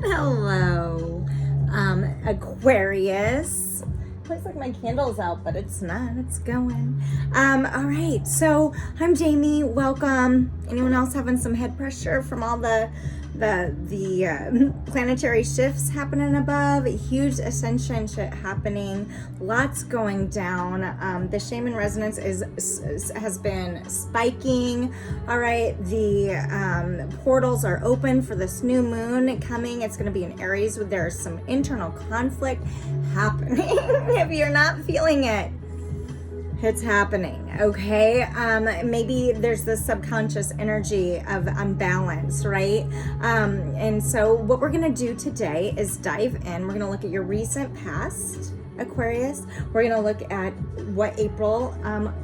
Hello, Aquarius. Looks like my candle's out, but it's not. It's going. All right. So I'm Jamie. Welcome. Anyone else having some head pressure from all the planetary shifts happening above? Huge ascension shit happening. Lots going down. The shaman resonance has been spiking. All right. The portals are open for this new moon coming. It's going to be in Aries. There's some internal conflict happening. If you're not feeling it, it's happening, okay? Maybe there's this subconscious energy of unbalance, right? And so what we're gonna do today is dive in. We're gonna look at your recent past, Aquarius. We're gonna look at what April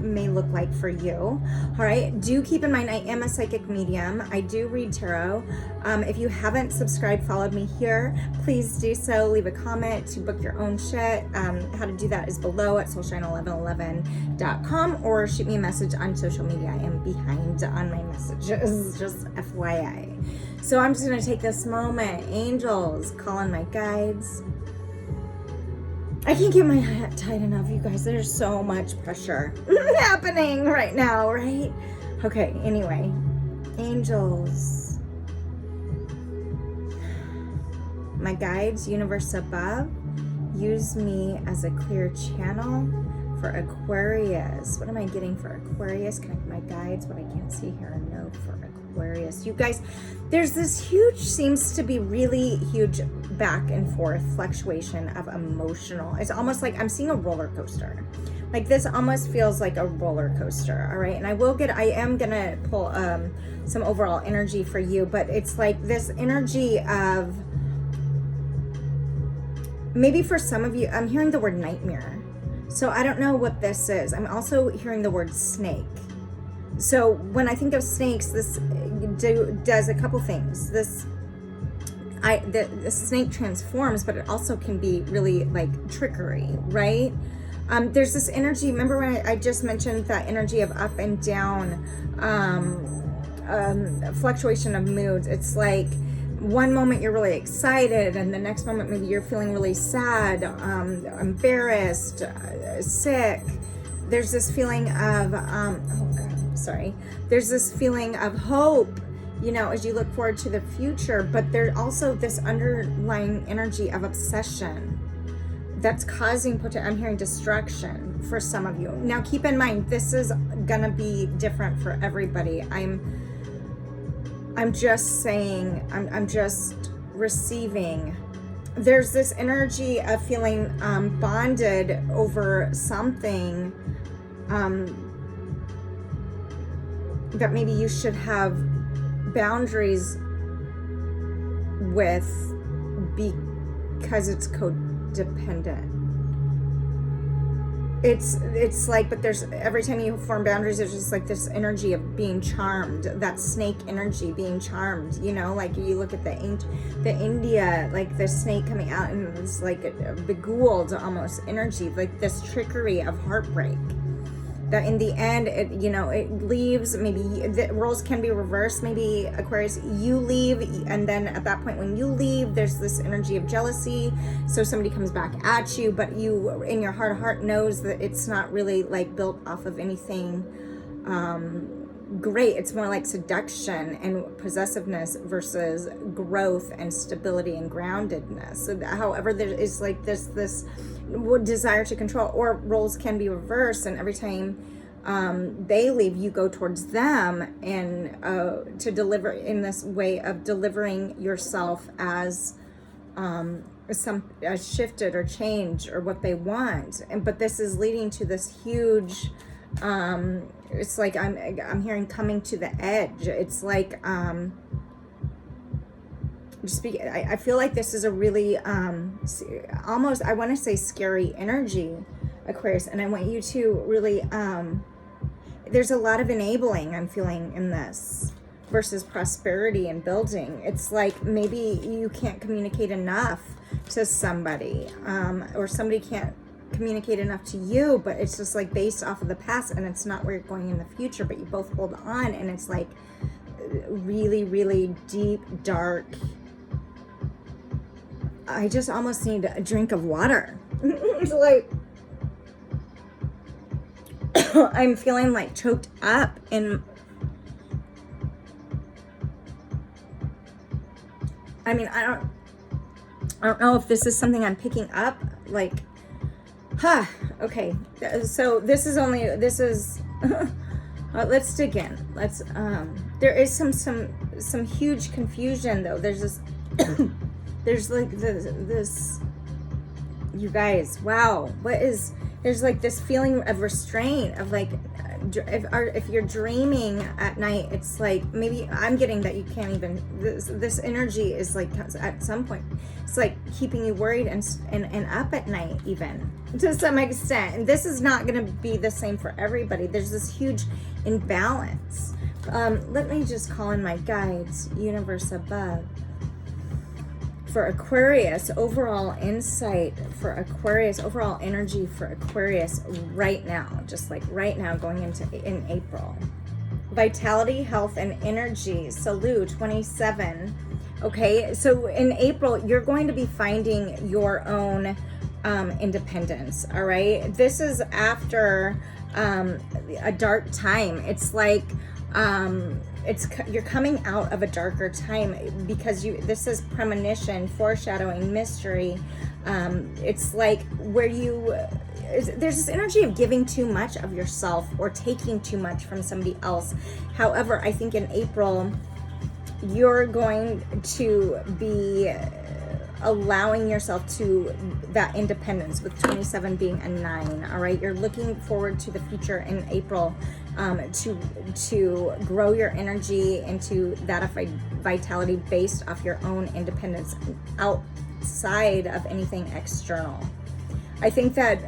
may look like for you. All right, do keep in mind I am a psychic medium. I do read tarot. If you haven't subscribed, followed me here, please do so. Leave a comment to book your own shit. How to do that is below at soulshine1111.com, or shoot me a message on social media. I am behind on my messages, just FYI. So I'm just gonna take this moment, angels, calling my guides. I can't get my hat tight enough, you guys. There's so much pressure happening right now, right? Okay, anyway. Angels. My guides, universe above, use me as a clear channel for Aquarius. What am I getting for Aquarius? Connect my guides, what I can't see here, and know for Aquarius. You guys, there's this huge, seems to be really huge back and forth fluctuation of emotional. It's almost like I'm seeing a roller coaster. Like this almost feels like a roller coaster, all right? And I am gonna pull some overall energy for you, but it's like this energy of, maybe for some of you, I'm hearing the word nightmare. So I don't know what this is. I'm also hearing the word snake. So when I think of snakes, this does a couple things. The snake transforms, but it also can be really like trickery, right? There's this energy. Remember when I just mentioned that energy of up and down, fluctuation of moods. It's like one moment you're really excited, and the next moment maybe you're feeling really sad, embarrassed, sick. There's this feeling of, there's this feeling of hope, you know, as you look forward to the future, but there's also this underlying energy of obsession that's causing, I'm hearing destruction for some of you. Now keep in mind, this is gonna be different for everybody. I'm just saying, I'm just receiving. There's this energy of feeling bonded over something that maybe you should have boundaries with because it's codependent. It's like, but there's, every time you form boundaries, there's just like this energy of being charmed, that snake energy, being charmed, you know, like you look at the India, like the snake coming out, and it's like a beguiled almost energy, like this trickery of heartbreak. That in the end, it, you know, it leaves, maybe the roles can be reversed. Maybe Aquarius, you leave, and then at that point when you leave, there's this energy of jealousy. So somebody comes back at you, but you, in your heart of heart, knows that it's not really like built off of anything great. It's more like seduction and possessiveness versus growth and stability and groundedness. So however, there is like this desire to control, or roles can be reversed, and every time they leave, you go towards them, and to deliver in this way of delivering yourself as shifted or changed or what they want. But this is leading to this huge it's like I'm hearing coming to the edge. It's like I feel like this is a really almost, I want to say, scary energy, Aquarius, and I want you to really there's a lot of enabling I'm feeling in this versus prosperity and building. It's like maybe you can't communicate enough to somebody, or somebody can't communicate enough to you, but it's just like based off of the past, and it's not where you're going in the future, but you both hold on, and it's like really, really deep, dark. I just almost need a drink of water. It's like, I'm feeling like choked up in, I mean, I don't know if this is something I'm picking up, like, okay. So this is let's dig in. There is some huge confusion though. There's this, there's like this, you guys, wow, there's like this feeling of restraint, of like, if you're dreaming at night, it's like, maybe I'm getting that you can't even, this energy is like, at some point, it's like keeping you worried and up at night, even to some extent. And this is not going to be the same for everybody. There's this huge imbalance. Let me just call in my guides, universe above. For Aquarius, overall insight for Aquarius, overall energy for Aquarius right now, just like right now, going in April. Vitality, health, and energy. Salute 27. Okay, so in April, you're going to be finding your own independence. All right, this is after a dark time. It's like you're coming out of a darker time, because this is premonition, foreshadowing, mystery. It's like where there's this energy of giving too much of yourself or taking too much from somebody else. However, I think in April you're going to be allowing yourself to that independence, with 27 being a 9. All right, you're looking forward to the future in April, to grow your energy into that of vitality based off your own independence, outside of anything external. I think that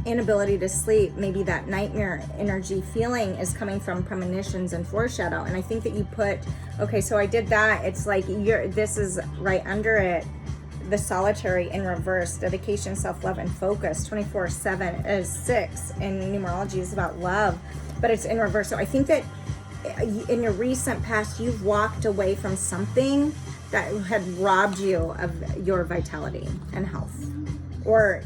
inability to sleep, maybe that nightmare energy feeling, is coming from premonitions and foreshadow. And I think that you put, okay, so I did that. It's like this is right under it. The solitary in reverse, dedication, self-love, and focus. 24/7 is 6 in numerology, is about love, but it's in reverse. So I think that in your recent past, you've walked away from something that had robbed you of your vitality and health. Or,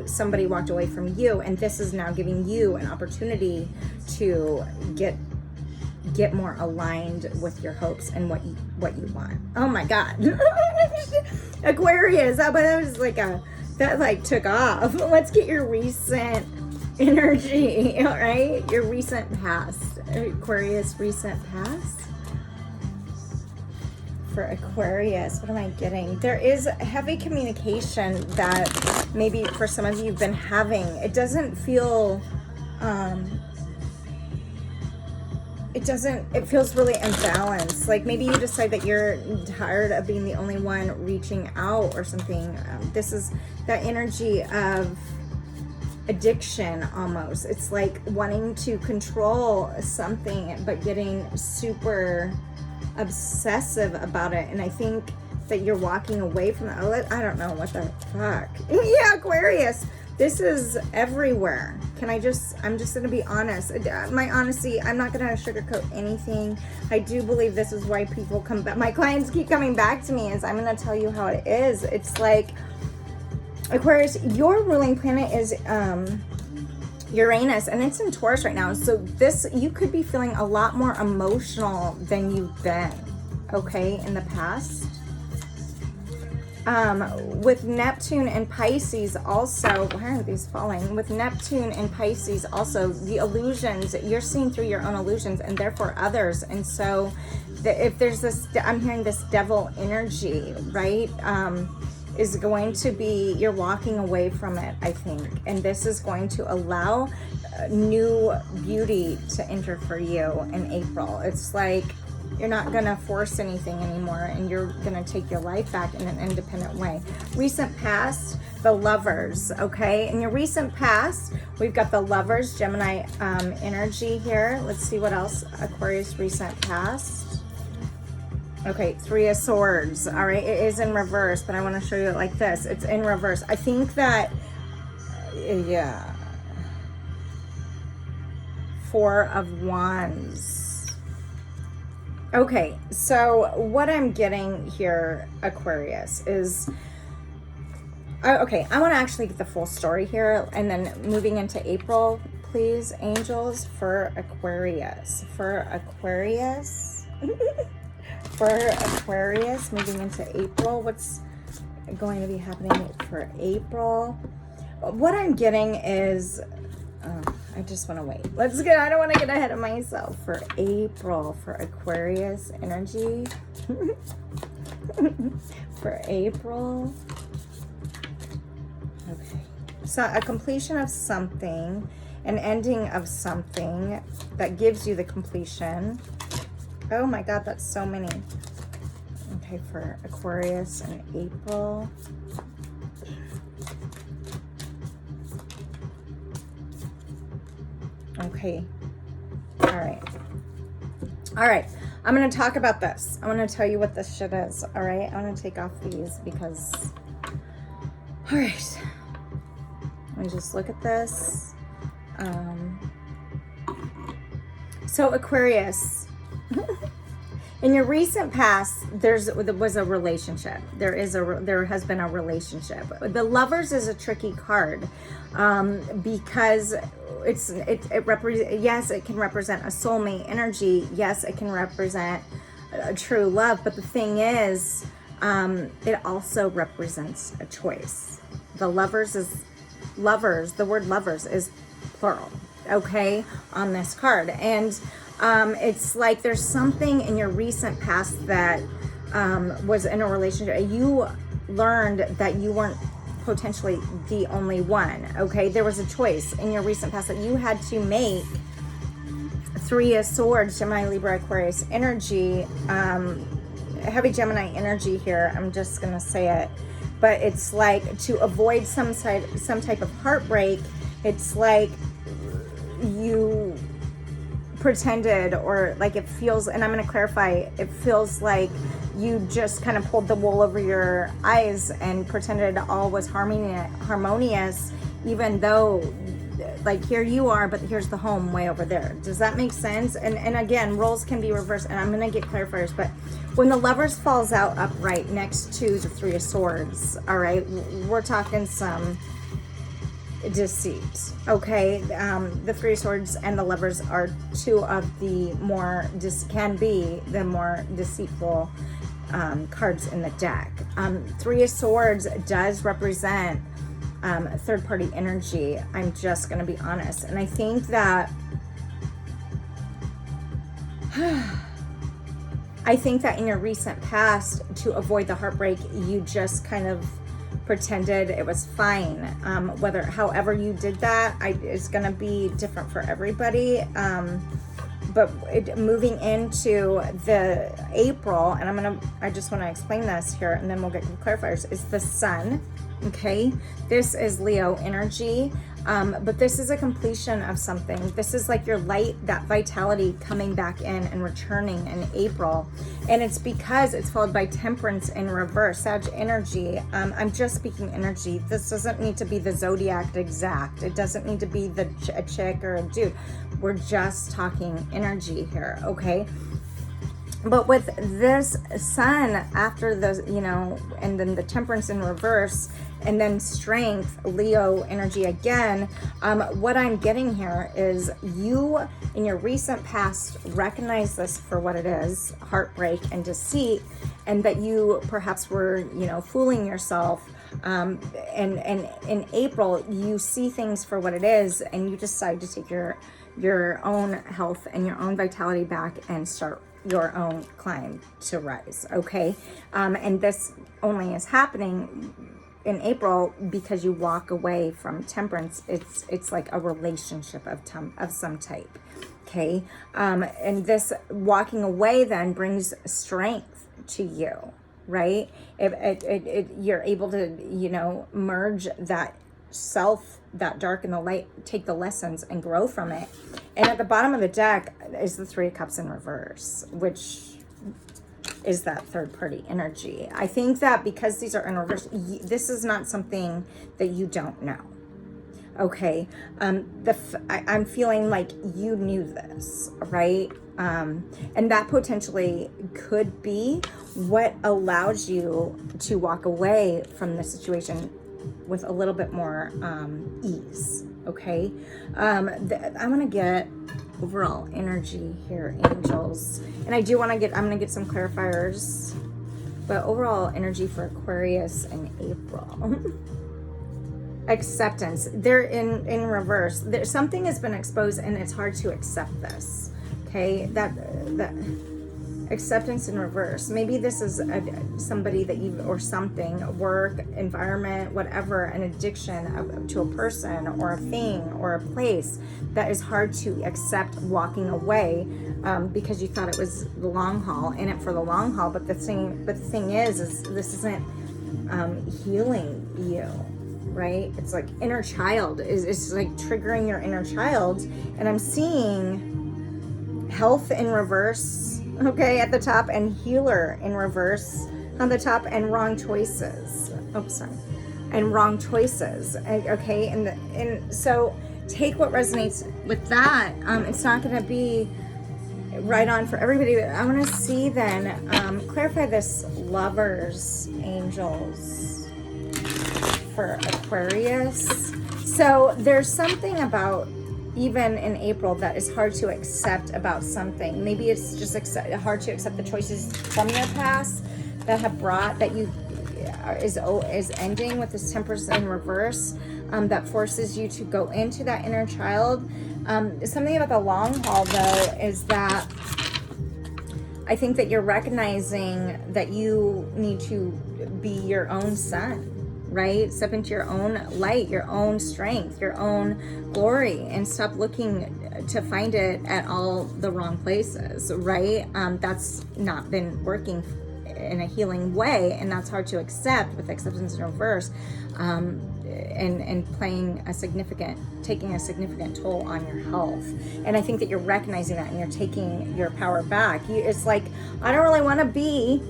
somebody walked away from you, and this is now giving you an opportunity to get more aligned with your hopes and what you want. Oh my God. Aquarius, that was like that took off. Let's get your recent energy, all right? Your recent past. Aquarius, recent past. For Aquarius, what am I getting? There is heavy communication that maybe for some of you you've been having. It doesn't feel, it feels really imbalanced. Like maybe you decide that you're tired of being the only one reaching out or something. This is that energy of addiction almost. It's like wanting to control something, but getting super obsessive about it. And I think that you're walking away from that. I don't know what the fuck. Yeah, Aquarius, this is everywhere. I'm just going to be honest. My honesty, I'm not going to sugarcoat anything. I do believe this is why people come back. My clients keep coming back to me, is I'm going to tell you how it is. It's like, Aquarius, your ruling planet is Uranus, and it's in Taurus right now. So you could be feeling a lot more emotional than you've been, okay, in the past. With Neptune and Pisces also, why aren't these falling? With Neptune and Pisces also, the illusions, you're seeing through your own illusions and therefore others. And so if there's this, I'm hearing this devil energy, right? Is going to be, you're walking away from it, I think. And this is going to allow new beauty to enter for you in April. It's like you're not going to force anything anymore, and you're going to take your life back in an independent way. Recent past, the Lovers, okay? In your recent past, we've got the Lovers, Gemini energy here. Let's see what else. Aquarius recent past. Okay, 3 of Swords. All right, it is in reverse, but I want to show you it like this. It's in reverse. I think that, yeah. 4 of Wands. Okay, so what I'm getting here, Aquarius, is okay, I want to actually get the full story here, and then moving into April, please, angels, for Aquarius. For Aquarius. For Aquarius, moving into April, what's going to be happening for April? What I'm getting is, I just want to wait. I don't want to get ahead of myself. For April, for Aquarius energy. For April. Okay. So a completion of something, an ending of something that gives you the completion. Oh my God, that's so many. Okay, for Aquarius in April. Okay. All right. All right. I'm going to talk about this. I want to tell you what this shit is. All right. I'm going to take off these because. All right. Let me just look at this. So Aquarius. In your recent past, there was a relationship. There has been a relationship. The Lovers is a tricky card because it represents, yes, it can represent a soulmate energy. Yes, it can represent a true love. But the thing is, it also represents a choice. The Lovers is lovers. The word lovers is plural. Okay, on this card. And it's like there's something in your recent past that was in a relationship. You learned that you weren't potentially the only one. Okay, there was a choice in your recent past that you had to make. Three of Swords, Gemini, Libra, Aquarius energy, heavy Gemini energy here. I'm just gonna say it, but it's like to avoid some type of heartbreak. It's like you pretended, or like it feels, and I'm going to clarify, it feels like you just kind of pulled the wool over your eyes and pretended all was harmonious, even though like here you are, but here's the home way over there. Does that make sense? And again, roles can be reversed, and I'm going to get clarifiers, but when the Lovers falls out upright next to the Three of Swords, all right, we're talking some deceit. Okay, the Three of Swords and the Lovers are two of the more can be the more deceitful cards in the deck. Three of Swords does represent third party energy. I'm just going to be honest, and I think that in your recent past, to avoid the heartbreak, you just kind of pretended it was fine. However you did that, it's going to be different for everybody. But moving into the April, and I just want to explain this here, and then we'll get to the clarifiers, is the Sun. Okay, this is Leo energy, but this is a completion of something. This is like your light, that vitality coming back in and returning in April, and it's because it's followed by Temperance in reverse, Sag energy. I'm just speaking energy. This doesn't need to be the zodiac exact. It doesn't need to be a chick or a dude. We're just talking energy here, okay? But with this Sun, after the, and then the Temperance in reverse, and then Strength, Leo energy again, what I'm getting here is you, in your recent past, recognize this for what it is, heartbreak and deceit, and that you perhaps were, fooling yourself. And in April, you see things for what it is, and you decide to take your own health and your own vitality back and start your own climb to rise. Okay, and this only is happening in April because you walk away from Temperance. It's like a relationship of some type. Okay, and this walking away then brings strength to you, right? You're able to merge that self, that dark and the light, take the lessons and grow from it. And at the bottom of the deck is the Three of Cups in reverse, which is that third party energy. I think that because these are in reverse, this is not something that you don't know. Okay, I'm feeling like you knew this, right? And that potentially could be what allows you to walk away from the situation with a little bit more ease. Okay, I want to get overall energy here, angels, and I do want to get. I'm going to get some clarifiers, but overall energy for Aquarius in April. Acceptance. They're in reverse. Something has been exposed and it's hard to accept this. Okay, that acceptance in reverse. Maybe this is somebody that you, or something, work, environment, whatever, an addiction to a person or a thing or a place that is hard to accept walking away because you thought it was the long haul, in it for the long haul. But the thing is this isn't healing you. Right? It's like inner child it's like triggering your inner child, and I'm seeing health in reverse, okay, at the top, and healer in reverse on the top, and wrong choices. And wrong choices. Okay, and so take what resonates with that. It's not going to be right on for everybody. I want to see then clarify this lovers, angels, for Aquarius. So there's something about, even in April, that is hard to accept about something. Maybe it's just hard to accept the choices from your past that have brought, that you is ending with this temperance in reverse, that forces you to go into that inner child. Something about the long haul, though, is that I think that you're recognizing that you need to be your own sun, right? Step into your own light, your own strength, your own glory, and stop looking to find it at all the wrong places, right? That's not been working in a healing way, and that's hard to accept with acceptance in reverse, and taking a significant toll on your health. And I think that you're recognizing that, and you're taking your power back. It's like, I don't really want to be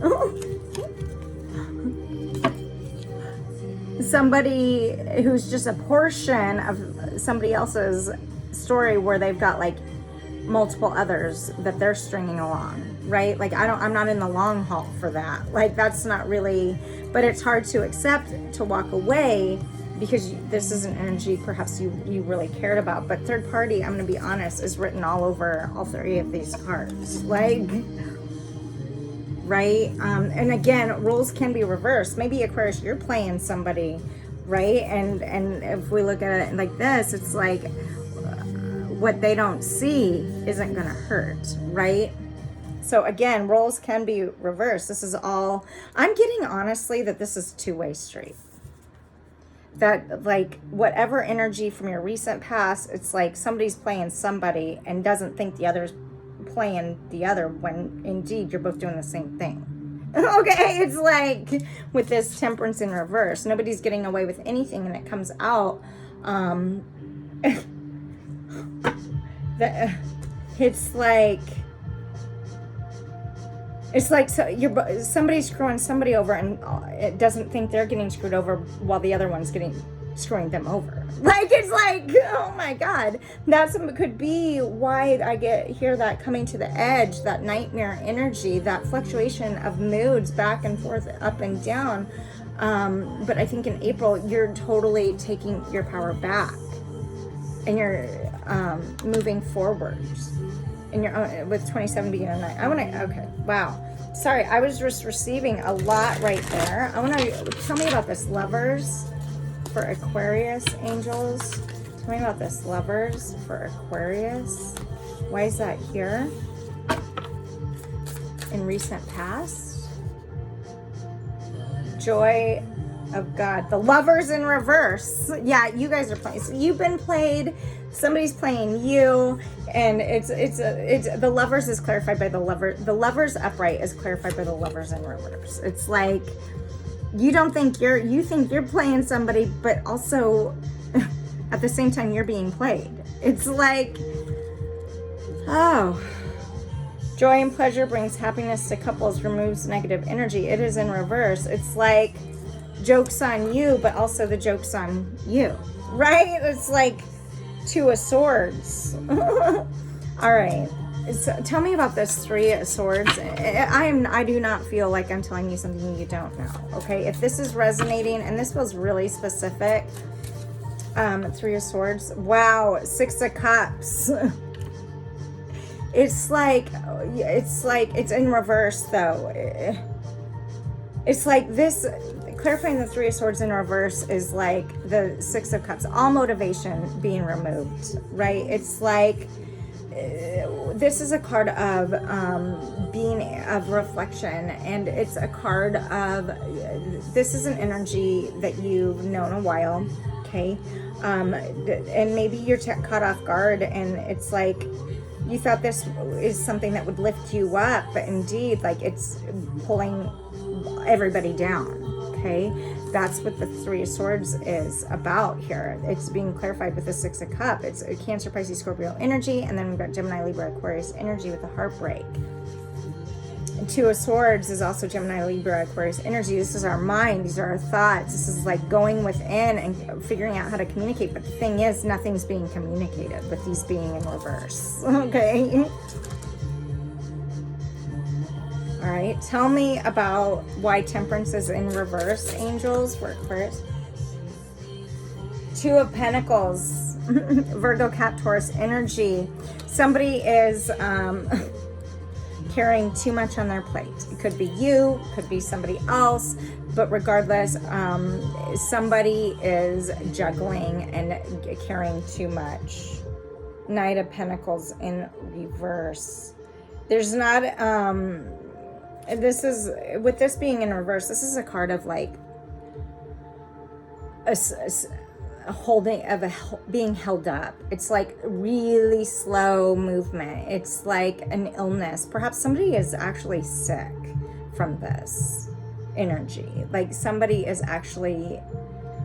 somebody who's just a portion of somebody else's story where they've got like multiple others that they're stringing along, right? Like I'm not in the long haul for that. Like that's not really, but it's hard to accept, to walk away, because this is an energy perhaps you really cared about. But third party, I'm going to be honest, is written all over all three of these cards. Like, right? And again, roles can be reversed. Maybe Aquarius, you're playing somebody, right? And if we look at it like this, it's like what they don't see isn't going to hurt, right? So again, roles can be reversed. This is all, I'm getting honestly that this is two-way street. That like whatever energy from your recent past, it's like somebody's playing somebody and doesn't think the other's playing the other, when indeed you're both doing the same thing. Okay, it's like with this temperance in reverse, nobody's getting away with anything, and it comes out that it's like so somebody's screwing somebody over, and it doesn't think they're getting screwed over while the other one's screwing them over. Like, it's like, oh my God, could be why I hear that coming to the edge, that nightmare energy, that fluctuation of moods back and forth, up and down. But I think in April, you're totally taking your power back, and you're moving forwards. And you're with 27 being a 9. Okay, wow. Sorry, I was just receiving a lot right there. Tell me about this lovers for Aquarius, angels. Tell me about this lovers for Aquarius. Why is that here? In recent past. Joy of God. The lovers in reverse. Yeah, you guys are playing. So you've been played. Somebody's playing you, and it's the lovers is clarified by the lovers upright is clarified by the lovers in reverse. It's like you think you're playing somebody, but also at the same time you're being played. It's like, oh, joy and pleasure brings happiness to couples, removes negative energy. It is in reverse. It's like joke's on you, but also the joke's on you. right? It's like Two of Swords. All right. So tell me about this Three of Swords. I do not feel like I'm telling you something you don't know. Okay, if this is resonating, and this feels really specific, Three of Swords. Wow, Six of Cups. It's like it's in reverse though. It's like this. Clarifying the Three of Swords in reverse is like the Six of Cups. All motivation being removed, right? It's like this is a card of being of reflection, and it's a card of this is an energy that you've known a while, okay? And maybe you're caught off guard, and it's like you thought this is something that would lift you up, but indeed, like it's pulling everybody down. Okay, that's what the Three of Swords is about here. It's being clarified with the Six of Cups. It's a Cancer, Pisces, Scorpio energy, and then we've got Gemini, Libra, Aquarius energy with the heartbreak. And Two of Swords is also Gemini, Libra, Aquarius energy. This is our mind. These are our thoughts. This is like going within and figuring out how to communicate. But the thing is, nothing's being communicated with these being in reverse. Okay. All right, tell me about why Temperance is in reverse, angels, for Aquarius. Two of Pentacles, Virgo, Cap, Taurus energy. Somebody is carrying too much on their plate. It could be you, could be somebody else, but regardless, somebody is juggling and carrying too much. Knight of Pentacles in reverse. There's not... this is, with this being in reverse, this is a card of like a holding of being held up. It's like really slow movement. It's like an illness. Perhaps somebody is actually sick from this energy. Like somebody is actually,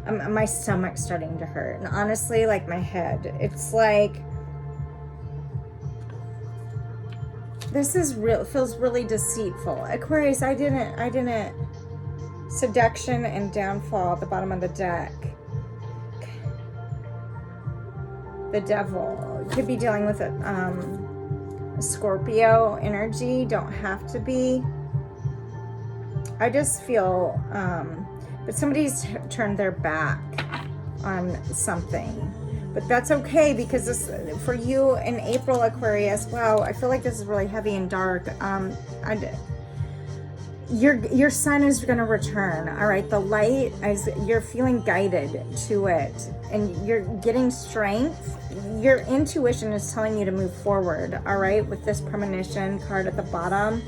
my stomach's starting to hurt. And honestly, like my head, it's like, this is real, feels really deceitful. Aquarius, I didn't, seduction and downfall at the bottom of the deck. The devil. Could be dealing with a Scorpio energy, don't have to be. I just feel, but somebody's turned their back on something. But that's okay, because this, for you in April, Aquarius, wow, I feel like this is really heavy and dark. Your sun is going to return, all right? The light, as you're feeling guided to it, and you're getting strength. Your intuition is telling you to move forward, all right? With this premonition card at the bottom,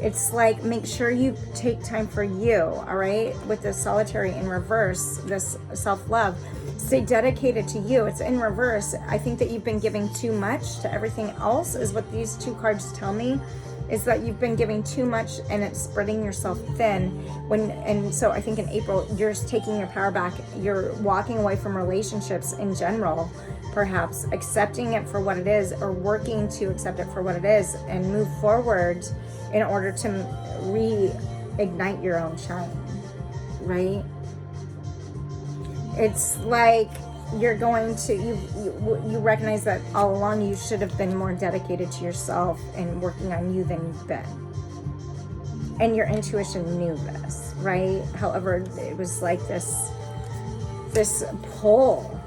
it's like, make sure you take time for you, all right? With this solitary in reverse, this self-love, stay dedicated to you. It's in reverse. I think that you've been giving too much to everything else, is what these two cards tell me, is that you've been giving too much and it's spreading yourself thin. And so I think in April, you're taking your power back. You're walking away from relationships in general, perhaps accepting it for what it is, or working to accept it for what it is and move forward in order to reignite your own shine, right? It's like you're going to, you recognize that all along you should have been more dedicated to yourself and working on you than you've been. And your intuition knew this, right? However, it was like this pull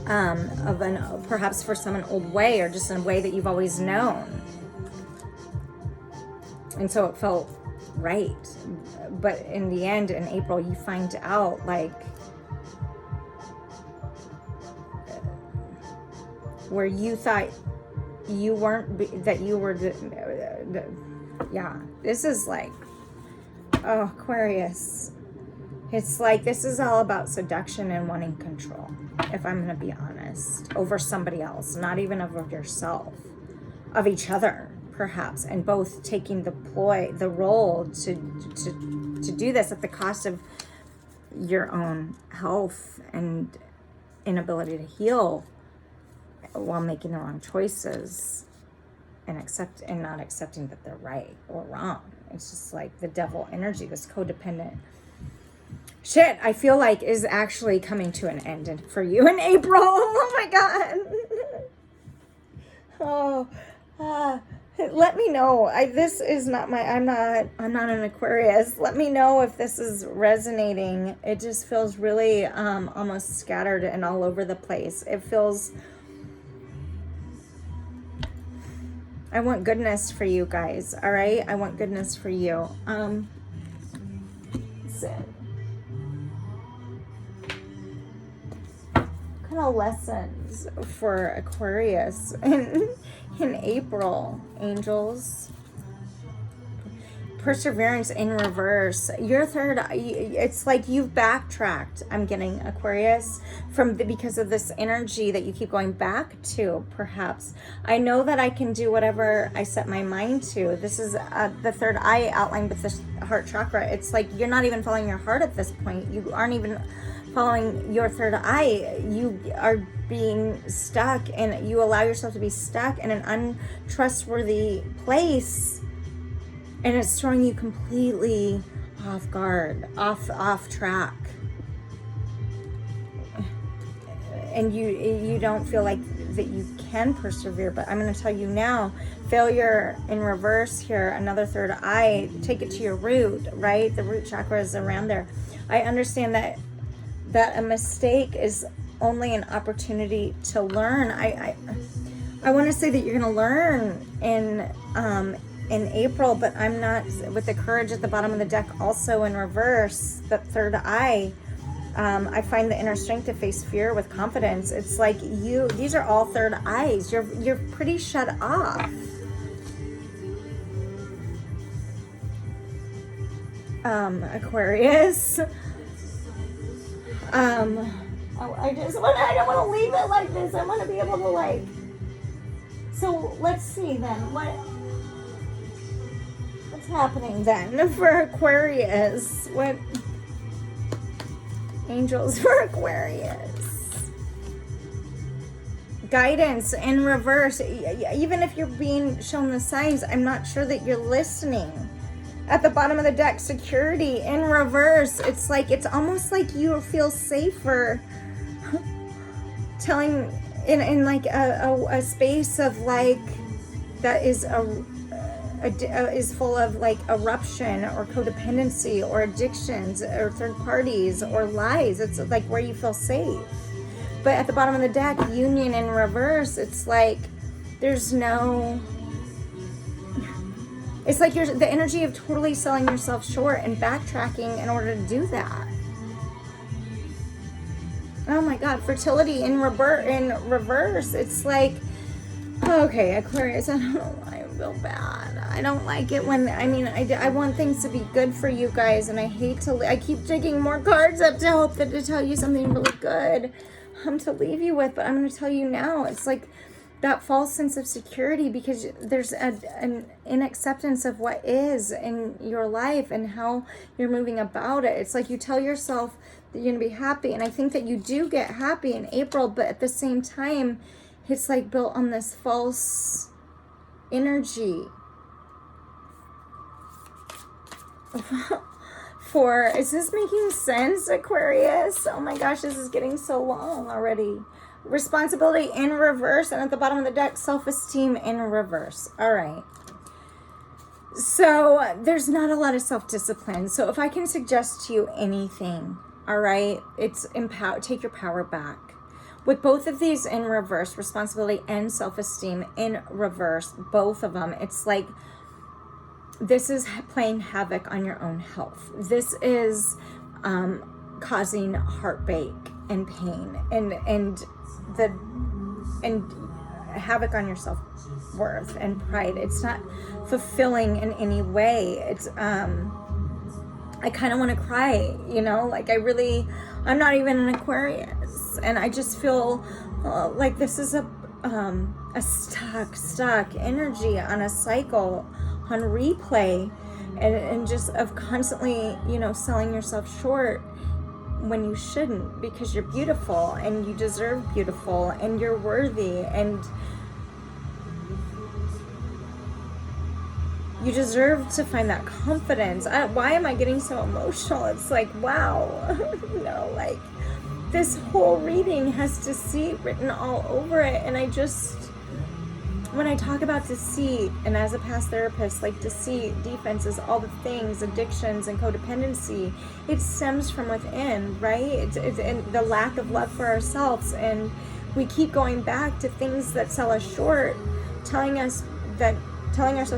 of perhaps for some an old way, or just in a way that you've always known. And so it felt right. But in the end, in April, you find out, like, where you thought you weren't, that you were, yeah, this is like, oh, Aquarius. It's like, this is all about seduction and wanting control, if I'm going to be honest, over somebody else, not even over yourself, of each other, perhaps, and both taking the role to do this at the cost of your own health and inability to heal, while making the wrong choices and not accepting that they're right or wrong. It's just like the devil energy, this codependent shit, I feel like is actually coming to an end for you in April. Oh my God. Oh, let me know. This is not my, I'm not an Aquarius. Let me know if this is resonating. It just feels really almost scattered and all over the place. It feels, I want goodness for you guys, all right? I want goodness for you. Kind of lessons for Aquarius in April, angels. Perseverance in reverse. Your third, it's like you've backtracked. I'm getting Aquarius because of this energy that you keep going back to, perhaps. I know that I can do whatever I set my mind to. This is the third eye outlined with this heart chakra. It's like you're not even following your heart at this point. You aren't even following your third eye. You are being stuck, and you allow yourself to be stuck in an untrustworthy place. And it's throwing you completely off guard, off track. And you don't feel like that you can persevere. But I'm going to tell you now, failure in reverse here, another third eye, take it to your root, right? The root chakra is around there. I understand that a mistake is only an opportunity to learn. I want to say that you're going to learn in April, but I'm not, with the courage at the bottom of the deck also in reverse, the third eye, I find the inner strength to face fear with confidence. It's like these are all third eyes. You're pretty shut off. Aquarius. I don't want to leave it like this. I want to be able to so let's see then. What's happening then for Aquarius? What angels for Aquarius? Guidance in reverse. Even if you're being shown the signs, I'm not sure that you're listening. At the bottom of the deck, security in reverse. It's like, it's almost like you feel safer telling in like a space of like that is is full of like eruption or codependency or addictions or third parties or lies. It's like where you feel safe. But at the bottom of the deck, union in reverse, it's like there's no, it's like the energy of totally selling yourself short and backtracking in order to do that. Oh my God, fertility in reverse. It's like, okay, Aquarius, I don't know why I feel bad. I don't like it when, I want things to be good for you guys, and I hate to, I keep digging more cards up to hope to tell you something really good to leave you with, but I'm going to tell you now, it's like that false sense of security because there's an inacceptance of what is in your life and how you're moving about it. It's like you tell yourself that you're going to be happy, and I think that you do get happy in April, but at the same time, it's like built on this false energy. Is this making sense, Aquarius? Oh my gosh, this is getting so long already. Responsibility in reverse, and at the bottom of the deck, self-esteem in reverse. All right. So there's not a lot of self-discipline. So if I can suggest to you anything, all right, it's take your power back. With both of these in reverse, responsibility and self-esteem in reverse, both of them, it's like this is playing havoc on your own health. This is causing heartbreak and pain and havoc on your self-worth and pride. It's not fulfilling in any way. It's I kind of want to cry, like I'm not even an Aquarius, and I just feel like this is a stuck energy on a cycle, on replay, and just of constantly, selling yourself short when you shouldn't, because you're beautiful and you deserve beautiful and you're worthy. And You deserve to find that confidence. Why am I getting so emotional? It's like, wow, you know, like this whole reading has deceit written all over it. And I just, when I talk about deceit, and as a past therapist, like deceit, defenses, all the things, addictions and codependency, it stems from within, right? It's and the lack of love for ourselves. And we keep going back to things that sell us short, telling ourselves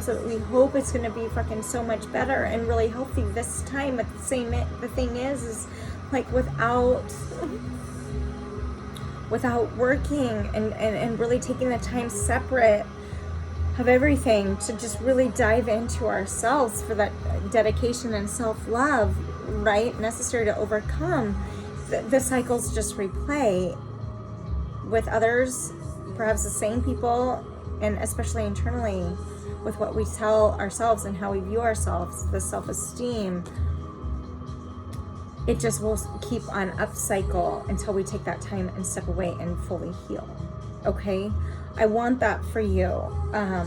that we hope it's going to be fucking so much better and really healthy this time. But the thing is like without working and really taking the time separate of everything to just really dive into ourselves for that dedication and self-love, right, necessary to overcome, the cycles just replay with others, perhaps the same people, and especially internally with what we tell ourselves and how we view ourselves, the self-esteem. It just will keep on upcycle until we take that time and step away and fully heal. Okay? I want that for you. I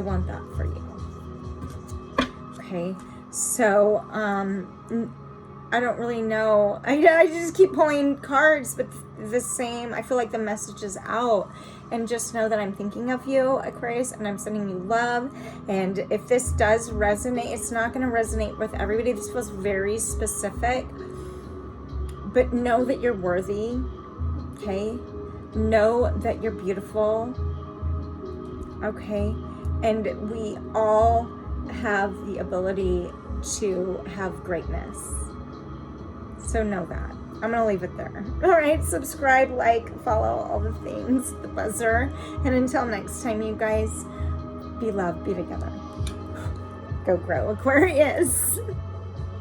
want that for you. Okay? So, I don't really know. I just keep pulling cards, but the same. I feel like the message is out. And just know that I'm thinking of you, Aquarius, and I'm sending you love. And if this does resonate, it's not going to resonate with everybody. This feels very specific. But know that you're worthy, okay? Know that you're beautiful, okay? And we all have the ability to have greatness. So know that. I'm going to leave it there. All right. Subscribe, like, follow, all the things, the buzzer. And until next time, you guys, be loved, be together. Go grow, Aquarius.